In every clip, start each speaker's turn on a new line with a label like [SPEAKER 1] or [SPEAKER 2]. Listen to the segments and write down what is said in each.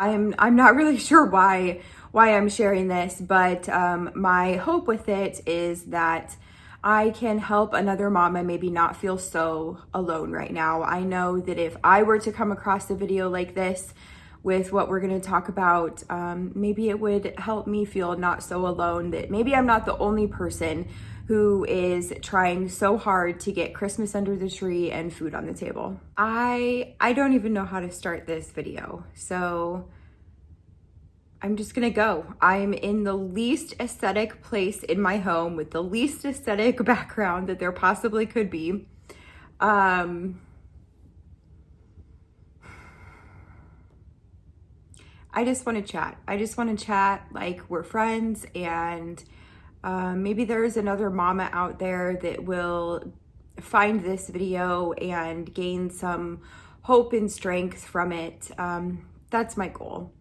[SPEAKER 1] I'm not really sure why I'm sharing this, but my hope with it is that I can help another mama maybe not feel so alone right now. I know that if I were to come across a video like this with what we're going to talk about, maybe it would help me feel not so alone, that maybe I'm not the only person who is trying so hard to get Christmas under the tree and food on the table. I don't even know how to start this video, so I'm just gonna go. I'm in the least aesthetic place in my home with the least aesthetic background that there possibly could be. I just want to chat. I just want to chat like we're friends, and maybe there's another mama out there that will find this video and gain some hope and strength from it. That's my goal.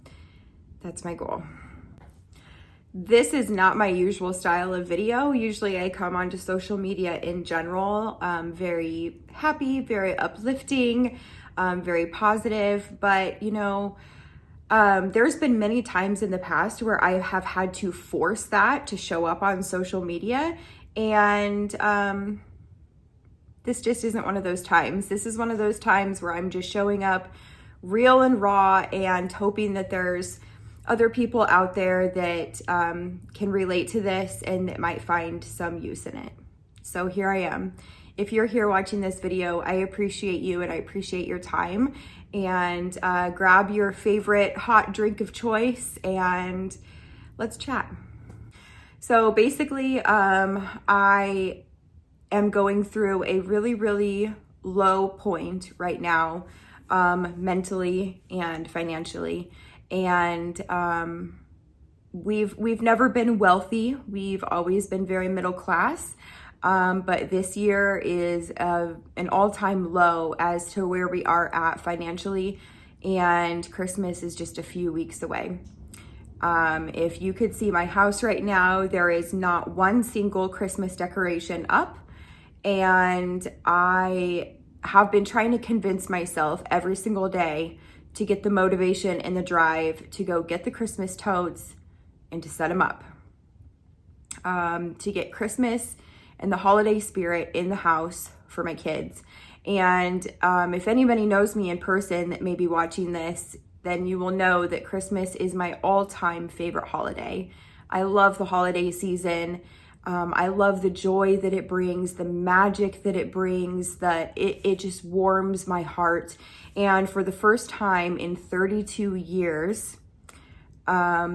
[SPEAKER 1] That's my goal. This is not my usual style of video. Usually I come onto social media in general, very happy, very uplifting, very positive, but you know, there's been many times in the past where I have had to force that to show up on social media, and this just isn't one of those times. This is one of those times where I'm just showing up real and raw and hoping that there's other people out there that can relate to this and that might find some use in it. So here I am. If you're here watching this video, I appreciate you and I appreciate your time. And grab your favorite hot drink of choice and let's chat. So basically, I am going through a really, really low point right now, mentally and financially. And we've never been wealthy. We've always been very middle class. But this year is an all-time low as to where we are at financially, and Christmas is just a few weeks away. If you could see my house right now, there is not one single Christmas decoration up, and I have been trying to convince myself every single day to get the motivation and the drive to go get the Christmas totes and to set them up, to get Christmas and the holiday spirit in the house for my kids. And if anybody knows me in person that may be watching this, then you will know that Christmas is my all-time favorite holiday. I love the holiday season. I love the joy that it brings, the magic that it brings, that it just warms my heart. And for the first time in 32 years, I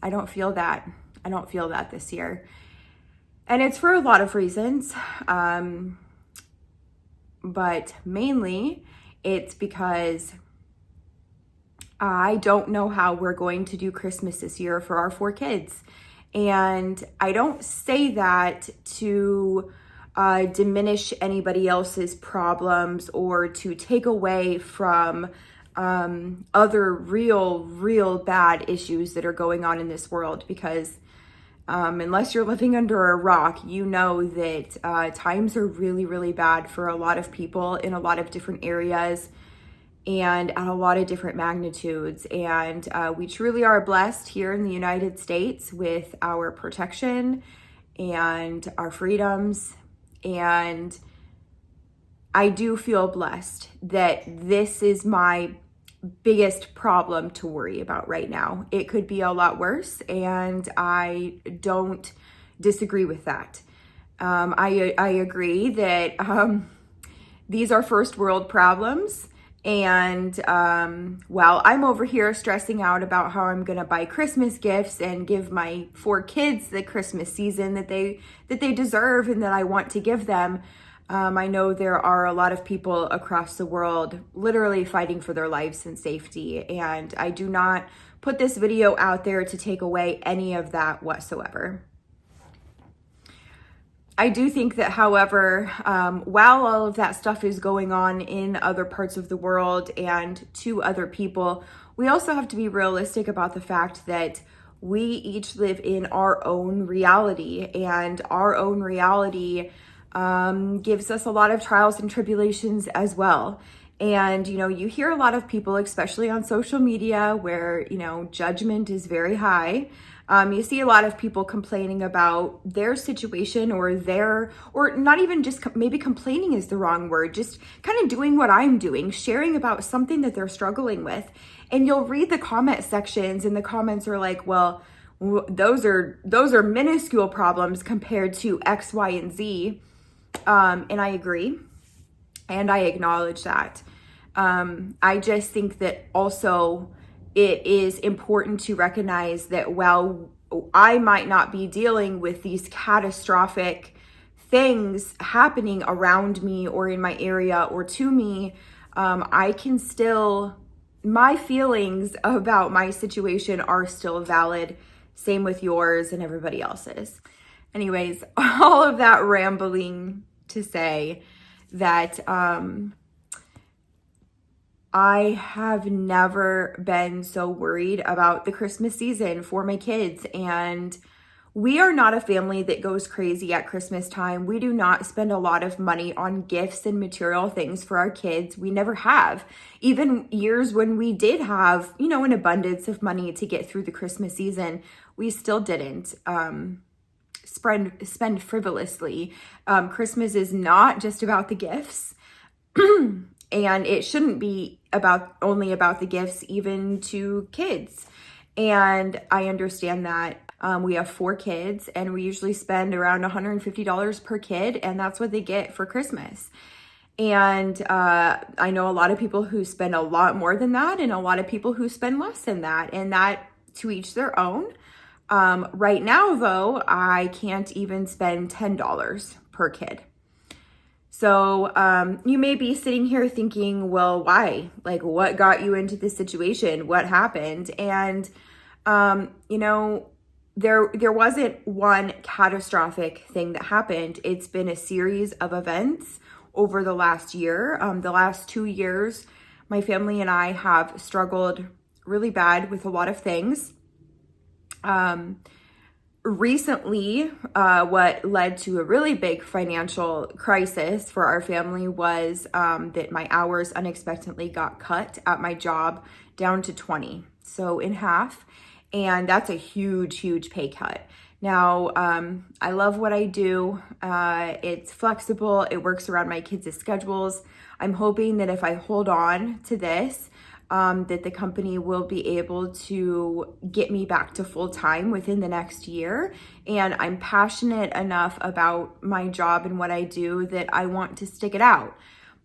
[SPEAKER 1] don't feel that. I don't feel that this year. And it's for a lot of reasons. But mainly it's because I don't know how we're going to do Christmas this year for our 4 kids. And I don't say that to diminish anybody else's problems or to take away from other real bad issues that are going on in this world, because unless you're living under a rock, you know that times are really bad for a lot of people in a lot of different areas and at a lot of different magnitudes. And we truly are blessed here in the United States with our protection and our freedoms. And I do feel blessed that this is my biggest problem to worry about right now. It could be a lot worse, and I don't disagree with that. I agree that these are first world problems. And while I'm over here stressing out about how I'm gonna buy Christmas gifts and give my 4 kids the Christmas season that they deserve and that I want to give them, I know there are a lot of people across the world literally fighting for their lives and safety. And I do not put this video out there to take away any of that whatsoever. I do think that, however, while all of that stuff is going on in other parts of the world and to other people, we also have to be realistic about the fact that we each live in our own reality, and our own reality gives us a lot of trials and tribulations as well. And, you hear a lot of people, especially on social media, where, judgment is very high. You see a lot of people complaining about their situation or not even just maybe complaining is the wrong word, just kind of doing what I'm doing, sharing about something that they're struggling with. And you'll read the comment sections, and the comments are like, well, those are minuscule problems compared to X, Y, and Z. And I agree. And I acknowledge that. I just think that also it is important to recognize that while I might not be dealing with these catastrophic things happening around me or in my area or to me, I can still, my feelings about my situation are still valid. Same with yours and everybody else's. Anyways, all of that rambling to say that I have never been so worried about the Christmas season for my kids. And we are not a family that goes crazy at Christmas time. We do not spend a lot of money on gifts and material things for our kids. We never have. Even years when we did have, an abundance of money to get through the Christmas season, we still didn't spend frivolously. Christmas is not just about the gifts. And it shouldn't be only about the gifts, even to kids. And I understand that. We have 4 kids, and we usually spend around $150 per kid, and that's what they get for Christmas. And I know a lot of people who spend a lot more than that, and a lot of people who spend less than that, and that to each their own. Right now, though, I can't even spend $10 per kid. So you may be sitting here thinking, well, why? Like, what got you into this situation? What happened? And, there wasn't one catastrophic thing that happened. It's been a series of events over the last year. The last 2 years, my family and I have struggled really bad with a lot of things. Recently, what led to a really big financial crisis for our family was that my hours unexpectedly got cut at my job down to 20, so in half. And that's a huge, huge pay cut. Now, I love what I do. It's flexible. It works around my kids' schedules. I'm hoping that if I hold on to this, that the company will be able to get me back to full time within the next year. And I'm passionate enough about my job and what I do that I want to stick it out.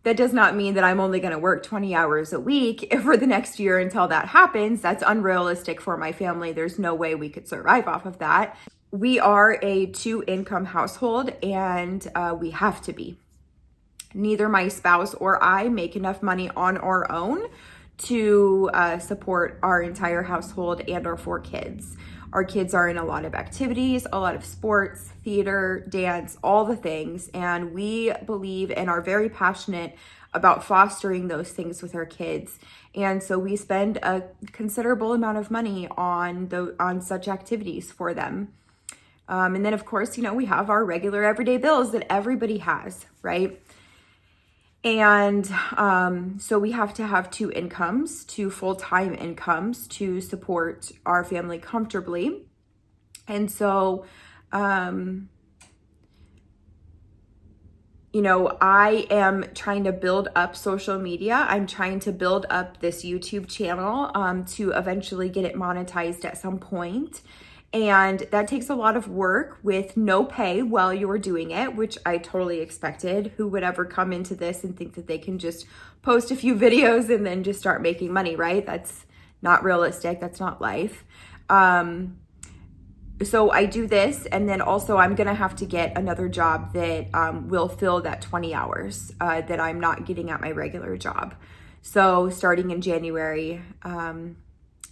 [SPEAKER 1] That does not mean that I'm only going to work 20 hours a week for the next year until that happens. That's unrealistic for my family. There's no way we could survive off of that. We are a 2-income household, and we have to be. Neither my spouse or I make enough money on our own to support our entire household and our 4 kids. Our kids are in a lot of activities, a lot of sports, theater, dance, all the things. And we believe and are very passionate about fostering those things with our kids. And so we spend a considerable amount of money on such activities for them. And then of course, we have our regular everyday bills that everybody has, right? And so we have to have 2 incomes, 2 full-time incomes to support our family comfortably. And so, I am trying to build up social media. I'm trying to build up this YouTube channel to eventually get it monetized at some point. And that takes a lot of work with no pay while you're doing it, which I totally expected. Who would ever come into this and think that they can just post a few videos and then just start making money, right? That's not realistic. That's not life. So I do this, and then also I'm going to have to get another job that will fill that 20 hours that I'm not getting at my regular job. So starting in January,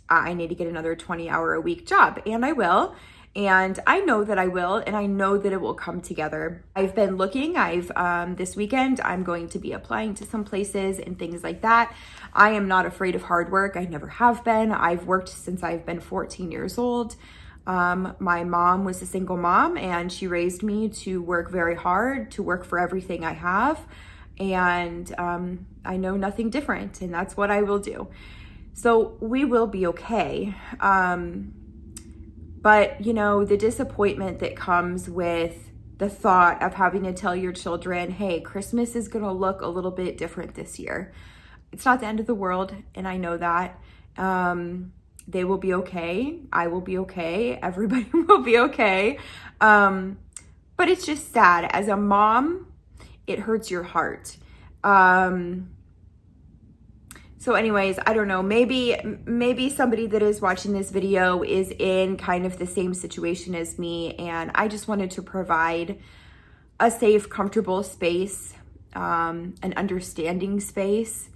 [SPEAKER 1] I need to get another 20-hour-a-week job, and I will. And I know that I will, and I know that it will come together. I've been looking. This weekend, I'm going to be applying to some places and things like that. I am not afraid of hard work. I never have been. I've worked since I've been 14 years old. My mom was a single mom, and she raised me to work very hard, to work for everything I have. And I know nothing different, and that's what I will do. So we will be okay. But, you know, the disappointment that comes with the thought of having to tell your children, hey, Christmas is going to look a little bit different this year. It's not the end of the world, and I know that. They will be okay. I will be okay. Everybody will be okay. But it's just sad. As a mom, it hurts your heart. So anyways, I don't know, maybe somebody that is watching this video is in kind of the same situation as me, and I just wanted to provide a safe, comfortable space, an understanding space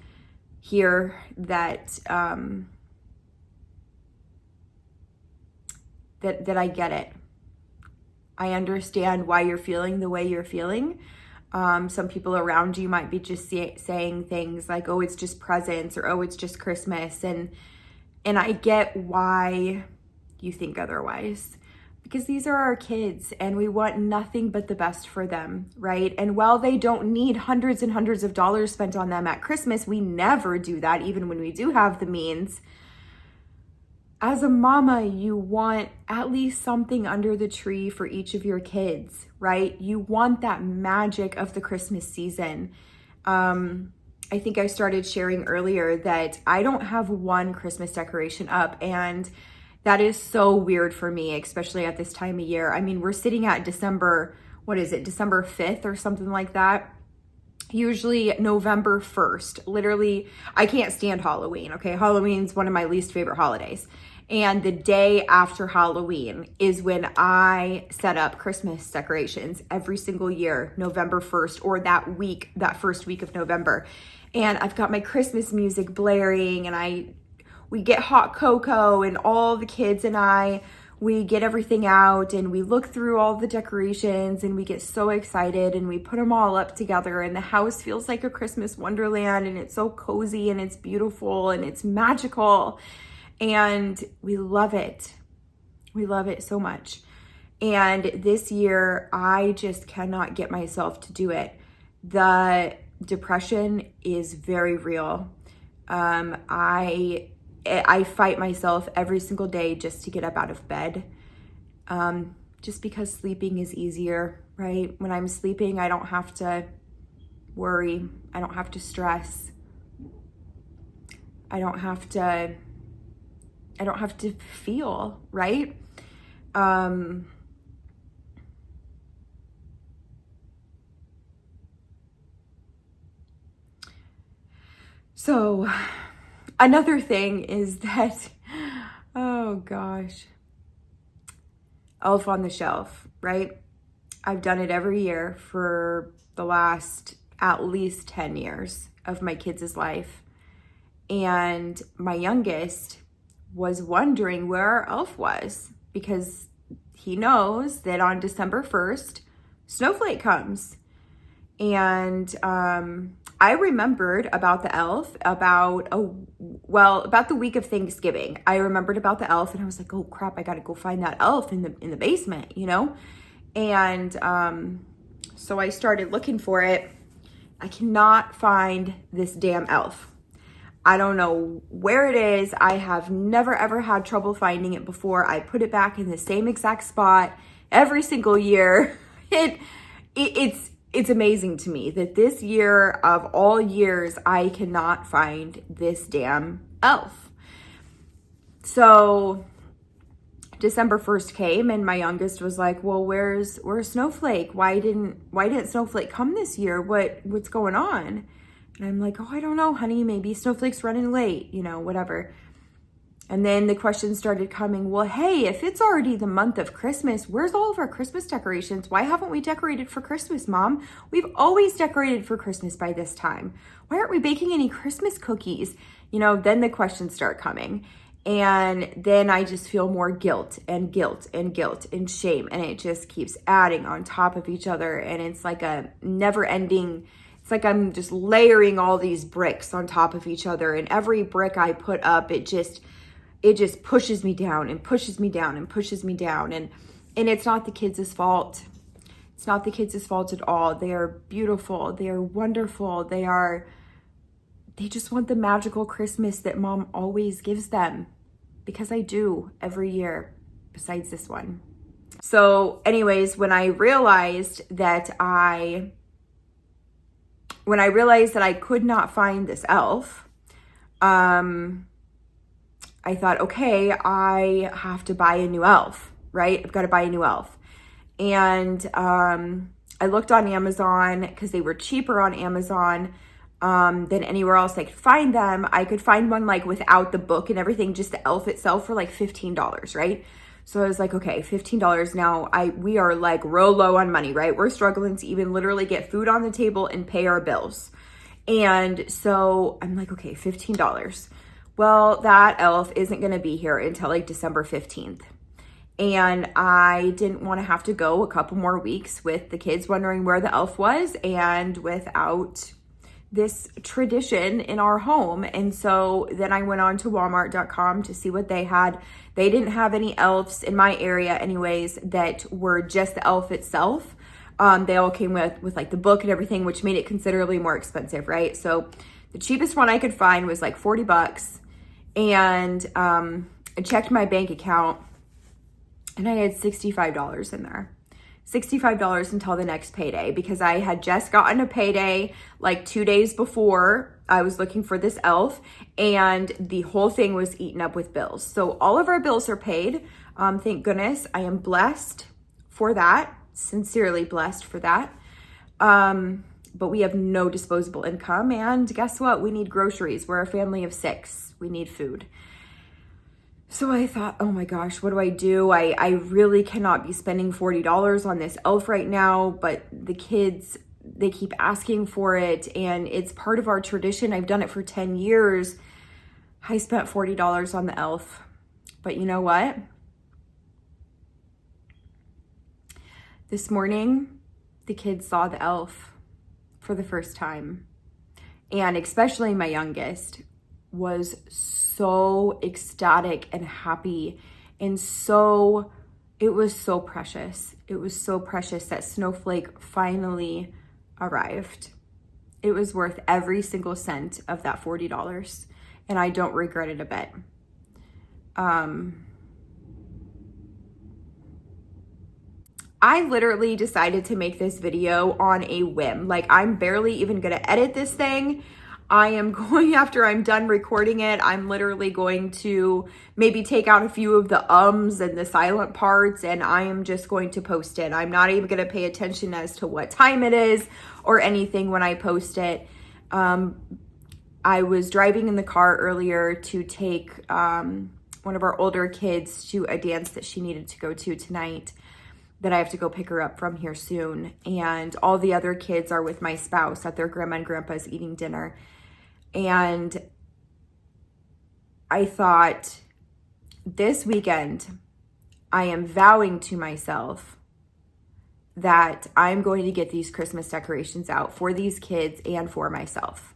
[SPEAKER 1] here that that I get it. I understand why you're feeling the way you're feeling. Some people around you might be just saying things like, oh, it's just presents, or oh, it's just Christmas. And I get why you think otherwise, because these are our kids and we want nothing but the best for them, right? And while they don't need hundreds and hundreds of dollars spent on them at Christmas, we never do that, even when we do have the means. As a mama, you want at least something under the tree for each of your kids, right? You want that magic of the Christmas season. I think I started sharing earlier that I don't have one Christmas decoration up, and that is so weird for me, especially at this time of year. I mean, we're sitting at December 5th or something like that. Usually November 1st. Literally, I can't stand Halloween, okay? Halloween's one of my least favorite holidays. And the day after Halloween is when I set up Christmas decorations every single year, November 1st, or that first week of November. And I've got my Christmas music blaring, and we get hot cocoa, and all the kids and we get everything out, and we look through all the decorations, and we get so excited, and we put them all up together, and the house feels like a Christmas wonderland, and it's so cozy, and it's beautiful, and it's magical, and we love it. We love it so much. And this year, I just cannot get myself to do it. The depression is very real. I fight myself every single day just to get up out of bed, just because sleeping is easier, right? When I'm sleeping, I don't have to worry. I don't have to stress. I don't have to feel, right? So another thing is that, oh gosh, Elf on the Shelf, right? I've done it every year for the last at least 10 years of my kids' life. And my youngest was wondering where our elf was, because he knows that on December 1st, Snowflake comes. And I remembered about the elf about the week of Thanksgiving. I remembered about the elf, and I was like, oh crap, I gotta go find that elf in the basement, you know? And so I started looking for it. I cannot find this damn elf. I don't know where it is. I have never ever had trouble finding it before. I put it back in the same exact spot every single year. It's amazing to me that this year of all years, I cannot find this damn elf. So December 1st came, and my youngest was like, well, where's Snowflake? Why didn't Snowflake come this year? What's going on? And I'm like, oh, I don't know, honey, maybe Snowflake's running late, you know, whatever. And then the questions started coming, well, hey, if it's already the month of Christmas, where's all of our Christmas decorations? Why haven't we decorated for Christmas, Mom? We've always decorated for Christmas by this time. Why aren't we baking any Christmas cookies? You know, then the questions start coming. And then I just feel more guilt and shame. And it just keeps adding on top of each other. And it's like a never ending. It's like I'm just layering all these bricks on top of each other. And every brick I put up, it just pushes me down and pushes me down and pushes me down. And it's not the kids' fault. It's not the kids' fault at all. They are beautiful. They are wonderful. They just want the magical Christmas that mom always gives them, because I do every year besides this one. So anyways, when I realized that I could not find this elf, I thought, okay, I have to buy a new elf, right? I've got to buy a new elf. And I looked on Amazon because they were cheaper on Amazon than anywhere else I could find them. I could find one like without the book and everything, just the elf itself for like $15, right? So I was like, okay, $15 now. We are like real low on money, right? We're struggling to even literally get food on the table and pay our bills. And so I'm like, okay, $15. Well, that elf isn't going to be here until like December 15th. And I didn't want to have to go a couple more weeks with the kids wondering where the elf was and without this tradition in our home. And so then I went on to walmart.com to see what they had. They didn't have any elves in my area anyways that were just the elf itself. They all came with like the book and everything, which made it considerably more expensive, right? So the cheapest one I could find was like $40. And I checked my bank account and I had $65 in there. $65 until the next payday, because I had just gotten a payday like 2 days before I was looking for this elf, and the whole thing was eaten up with bills. So all of our bills are paid. Thank goodness. I am blessed for that, sincerely blessed for that. But we have no disposable income, and guess what? We need groceries. We're a family of 6. We need food. So I thought, oh my gosh, what do I do? I really cannot be spending $40 on this elf right now, but the kids, they keep asking for it, and it's part of our tradition. I've done it for 10 years. I spent $40 on the elf, but you know what? This morning, the kids saw the elf for the first time, and especially my youngest was so ecstatic and happy, and it was so precious. It was so precious that Snowflake finally arrived. It was worth every single cent of that $40, and I don't regret it a bit. I literally decided to make this video on a whim. Like, I'm barely even gonna edit this thing. I am going, after I'm done recording it, I'm literally going to maybe take out a few of the ums and the silent parts, and I am just going to post it. I'm not even going to pay attention as to what time it is or anything when I post it. I was driving in the car earlier to take one of our older kids to a dance that she needed to go to tonight, that I have to go pick her up from here soon. And all the other kids are with my spouse at their grandma and grandpa's eating dinner. And I thought, this weekend, I am vowing to myself that I'm going to get these Christmas decorations out for these kids and for myself.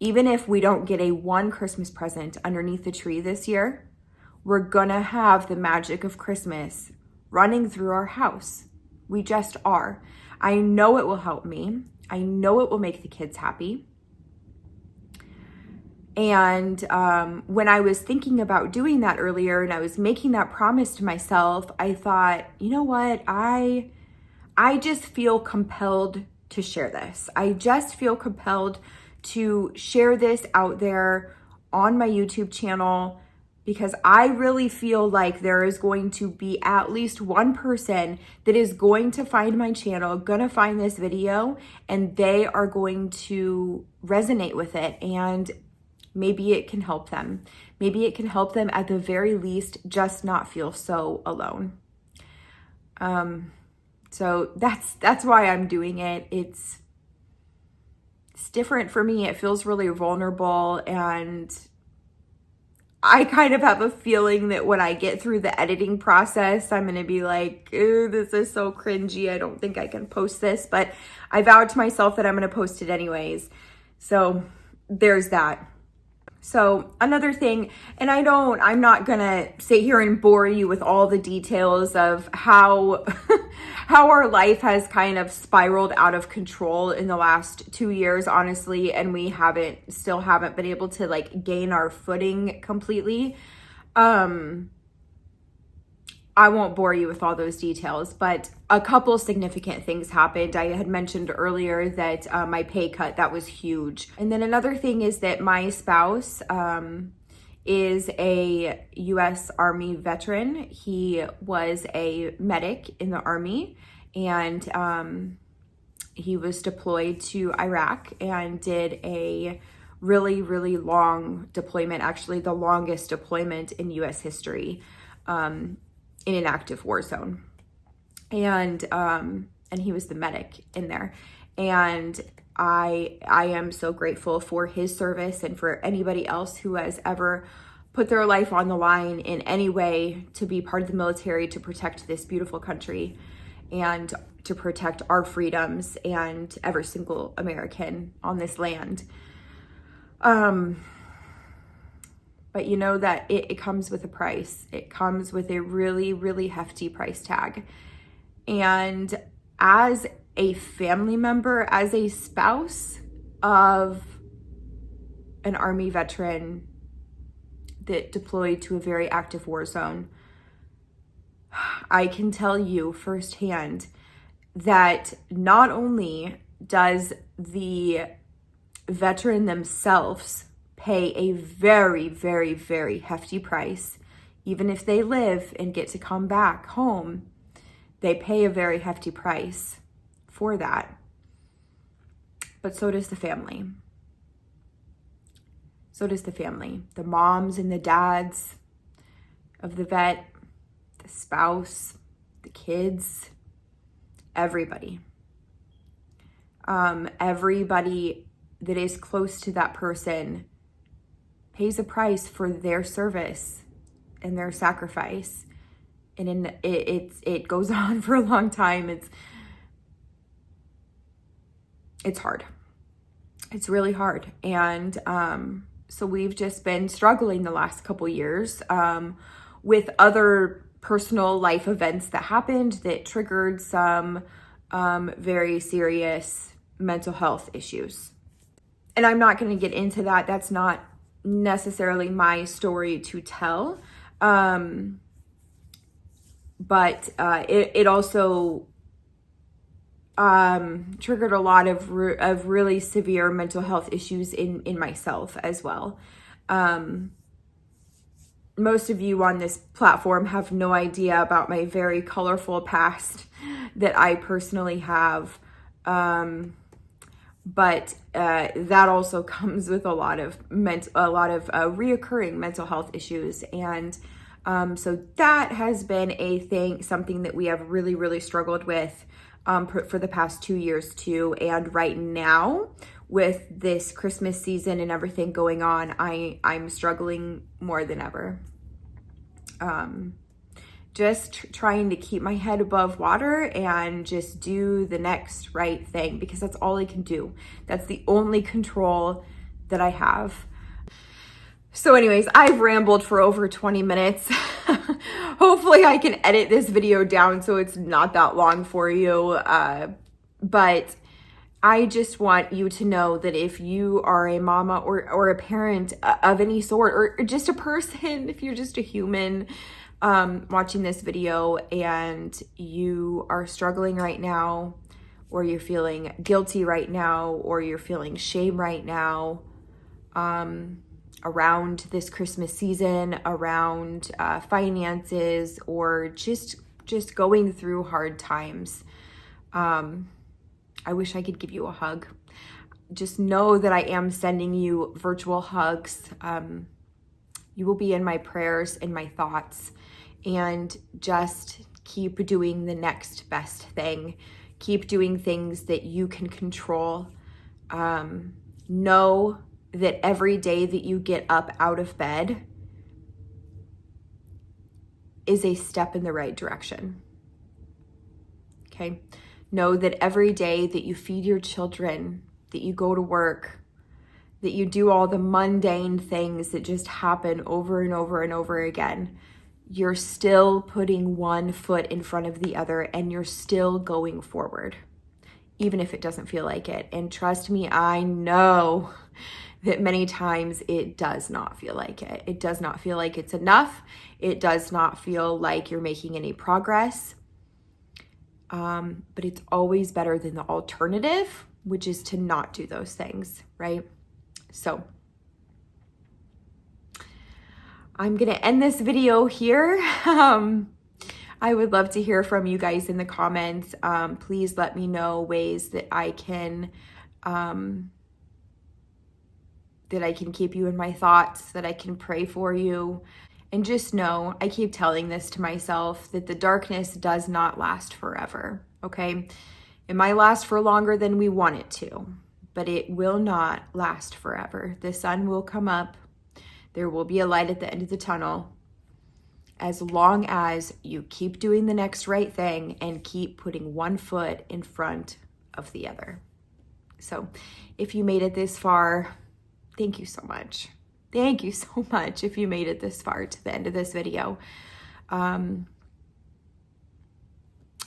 [SPEAKER 1] Even if we don't get a one Christmas present underneath the tree this year, we're gonna have the magic of Christmas running through our house. We just are. I know it will help me. I know it will make the kids happy. And when I was thinking about doing that earlier and I was making that promise to myself, I thought, you know what? I just feel compelled to share this. I just feel compelled to share this out there on my YouTube channel, because I really feel like there is going to be at least one person that is going to find my channel, gonna find this video, and they are going to resonate with it, and maybe it can help them. Maybe it can help them at the very least just not feel so alone. So that's why I'm doing it. It's different for me. It feels really vulnerable, and I kind of have a feeling that when I get through the editing process, I'm going to be like, ooh, this is so cringy. I don't think I can post this, but I vowed to myself that I'm going to post it anyways. So there's that. So another thing, and I'm not going to sit here and bore you with all the details of how how our life has kind of spiraled out of control in the last 2 years, honestly, and we still haven't been able to like gain our footing completely. I won't bore you with all those details, but a couple significant things happened. I had mentioned earlier that my pay cut, that was huge. And then another thing is that my spouse is a U.S. Army veteran. He was a medic in the Army, and he was deployed to Iraq and did a really, really long deployment, actually the longest deployment in U.S. history, in an active war zone. And he was the medic in there. And I am so grateful for his service and for anybody else who has ever put their life on the line in any way to be part of the military, to protect this beautiful country and to protect our freedoms and every single American on this land. But you know that it comes with a price. It comes with a really, really hefty price tag. And as a family member, as a spouse of an Army veteran that deployed to a very active war zone, I can tell you firsthand that not only does the veteran themselves pay a very, very, very hefty price, even if they live and get to come back home, they pay a very hefty price for that. But so does the family. So does the family. The moms and the dads of the vet, the spouse, the kids, everybody. Everybody that is close to that person pays a price for their service and their sacrifice. And it goes on for a long time. It's hard. It's really hard. And so we've just been struggling the last couple years with other personal life events that happened that triggered some very serious mental health issues. And I'm not going to get into that. That's not necessarily my story to tell. But it also triggered a lot of really severe mental health issues in myself as well. Most of you on this platform have no idea about my very colorful past that I personally have. But that also comes with a lot of reoccurring mental health issues. And so that has been something that we have really, really struggled with for the past 2 years too. And right now, with this Christmas season and everything going on, I'm struggling more than ever. Just trying to keep my head above water and just do the next right thing, because that's all I can do. That's the only control that I have. So anyways, I've rambled for over 20 minutes. Hopefully I can edit this video down so it's not that long for you. But I just want you to know that if you are a mama or a parent of any sort, or just a person, if you're just a human watching this video and you are struggling right now, or you're feeling guilty right now, or you're feeling shame right now, around this Christmas season, around finances, or just going through hard times, I wish I could give you a hug. Just know that I am sending you virtual hugs. You will be in my prayers and my thoughts, and just keep doing the next best thing. Keep doing things that you can control. Know that every day that you get up out of bed is a step in the right direction. Okay? Know that every day that you feed your children, that you go to work, that you do all the mundane things that just happen over and over and over again, you're still putting one foot in front of the other and you're still going forward, even if it doesn't feel like it. And trust me, I know that many times it does not feel like it. It does not feel like it's enough. It does not feel like you're making any progress. But it's always better than the alternative, which is to not do those things, right? So I'm gonna end this video here. I would love to hear from you guys in the comments. Please let me know ways that I can keep you in my thoughts, that I can pray for you. And just know, I keep telling this to myself, that the darkness does not last forever, okay? It might last for longer than we want it to, but it will not last forever. The sun will come up. There will be a light at the end of the tunnel, as long as you keep doing the next right thing and keep putting one foot in front of the other. So if you made it this far, thank you so much. Thank you so much if you made it this far to the end of this video. I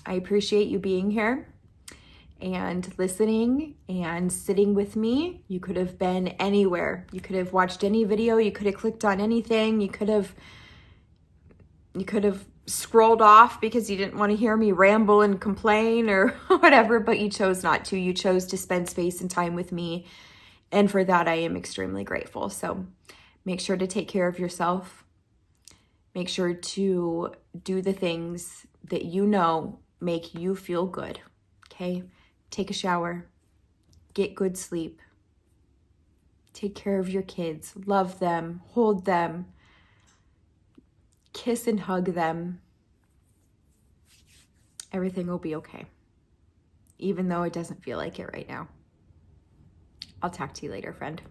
[SPEAKER 1] appreciate you being here and listening and sitting with me. You could have been anywhere. You could have watched any video. You could have clicked on anything. You could have scrolled off because you didn't want to hear me ramble and complain or whatever, but you chose not to. You chose to spend space and time with me. And for that, I am extremely grateful. So make sure to take care of yourself. Make sure to do the things that you know make you feel good, okay? Take a shower, get good sleep, take care of your kids, love them, hold them, kiss and hug them. Everything will be okay, even though it doesn't feel like it right now. I'll talk to you later, friend.